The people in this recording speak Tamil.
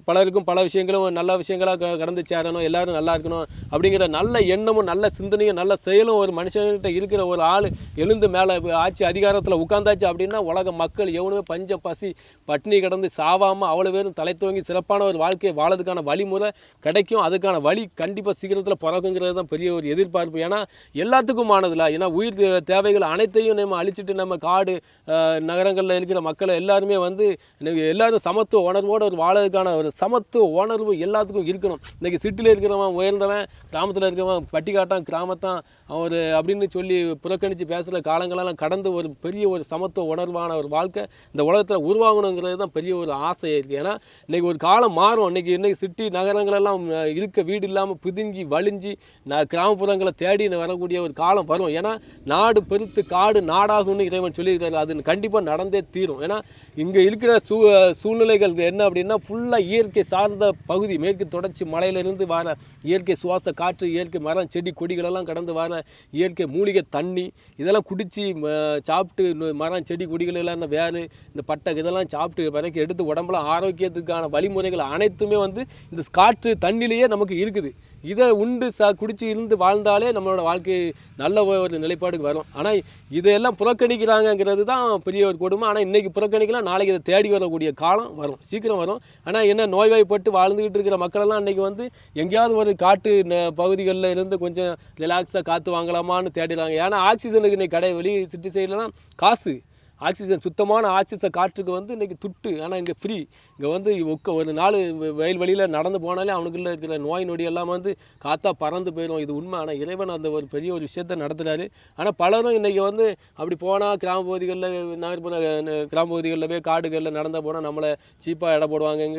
பலருக்கும் பல விஷயங்களும் நல்ல விஷயங்களாக கடந்து சேரணும், எல்லோரும் நல்லா இருக்கணும் அப்படிங்கிற நல்ல எண்ணமும் நல்ல சிந்தனையும் நல்ல செயலும் ஒரு மனுஷன்கிட்ட இருக்கிற ஒரு ஆள் எழுந்து மேலே ஆட்சி அதிகாரத்தில் உட்காந்தாச்சு அப்படின்னா உலக மக்கள் எவனுமே பஞ்சம் பசி பட்டினி கிடந்து சாவாமல் அவ்வளோ பேரும் தலை துவங்கி சிறப்பான ஒரு வாழ்க்கையை வாழறதுக்கான வழிமுறை கிடைக்கும். அதுக்கான வழி கண்டிப்பாக சீக்கிரத்தில் பிறக்குங்கிறது தான் பெரிய ஒரு எதிர்பார்ப்பு. ஏன்னா எல்லாத்துக்கும் ஆனதில்ல. ஏன்னா உயிர் தேவைகள் அனைத்தையும் நம்ம அழிச்சிட்டு நம்ம காடு நகரங்களில் இருக்கிற மக்களை எல்லாருமே வந்து எல்லாரும் சமத்துவ உணர்வோடு ஒரு வாழறதுக்கான ஒரு சமத்துவ உணர்வு எல்லாத்துக்கும் இருக்கணும். இன்றைக்கி சிட்டியில் இருக்கிறவன் உயர்ந்தவன், கிராமத்தில் இருக்கிறவன் பட்டிக்காட்டான் கிராமத்தான் அவர் அப்படின்னு சொல்லி புறக்கணித்து பேசுகிற காலங்களெல்லாம் கடந்து ஒரு பெரிய ஒரு சமத்துவ உணர்வான ஒரு வாழ்க்கை இந்த உலகத்தில் உருவாகணுங்கிறது தான் பெரிய ஒரு ஆசை இருக்குது. ஏன்னா இன்றைக்கி ஒரு காலம் மாறும். இன்றைக்கி சிட்டி நகரங்களெல்லாம் இருக்க வீடு இல்லாமல் பிதுங்கி வலிஞ்சு கிராமப்புறங்களை தேடி வரக்கூடிய ஒரு காலம் வரும். ஏன்னா நாடு பெருத்து காடு நாடாகும்னு இறைவன் சொல்லியிருக்காரு. அது கண்டிப்பாக நடந்தே தீரும். ஏன்னா இங்கே இருக்கிற சூழ்நிலைகள் என்ன அப்படின்னா ஃபுல்லாக இயற்கை சார்ந்த பகுதி. மேற்கு தொடர்ச்சி மலையிலிருந்து வர இயற்கை சுவாச காற்று, இயற்கை மரம் செடி கொடிகளெல்லாம் கடந்து வர இயற்கை மூலிகை தண்ணி இதெல்லாம் குடித்து சாப்பிட்டு மரம் செடி கொடிகள் எல்லாம் வேறு இந்த பட்டை இதெல்லாம் சாப்பிட்டு வரைக்கும் எடுத்து உடம்புல ஆரோக்கியத்துக்கான வழிமுறைகள் அனைத்துமே வந்து இந்த காற்று தண்ணிலேயே நமக்கு இருக்குது. இதை உண்டு குடிச்சு இருந்து வாழ்ந்தாலே நம்மளோட வாழ்க்கை நல்ல ஒரு நிலைப்பாடுக்கு வரும். ஆனால் இதையெல்லாம் புறக்கணிக்கிறாங்கங்கிறது தான் பெரிய ஒரு கொடுமை. ஆனால் இன்றைக்கி புறக்கணிக்கலாம், நாளைக்கு இதை தேடி வரக்கூடிய காலம் வரும், சீக்கிரம் வரும். ஆனால் என்ன நோய்வாய்ப்பட்டு வாழ்ந்துக்கிட்டு இருக்கிற மக்களெல்லாம் இன்றைக்கி வந்து எங்கேயாவது ஒரு காட்டு பகுதிகளில் இருந்து கொஞ்சம் ரிலாக்ஸாக காற்று வாங்கலாமான்னு தேடிடுறாங்க. ஏன்னா ஆக்சிஜனுக்கு இன்றைக்கி வெளி சிட்டி சைட்லலாம் காசு, ஆக்சிஜன் சுத்தமான ஆக்சிஜன் காற்றுக்கு வந்து இன்றைக்கி துட்டு. ஆனால் இங்கே ஃப்ரீ. இங்கே வந்து ஒரு நாள் வயல் வழியில் நடந்து போனாலே அவனுக்குள்ள இருக்கிற நோய் நொடி எல்லாம் வந்து காற்றா பறந்து போயிடும். இது உண்மை. ஆனால் இறைவன் அந்த ஒரு பெரிய ஒரு விஷயத்தை நடத்துகிறாரு. ஆனால் பலரும் இன்றைக்கி வந்து அப்படி போனால் கிராம பகுதிகளில் நகர்ப்புற கிராம பகுதிகளில் போய் காடுகளில் நடந்தால் போனால் நம்மளை சீப்பாக இட போடுவாங்கங்கிற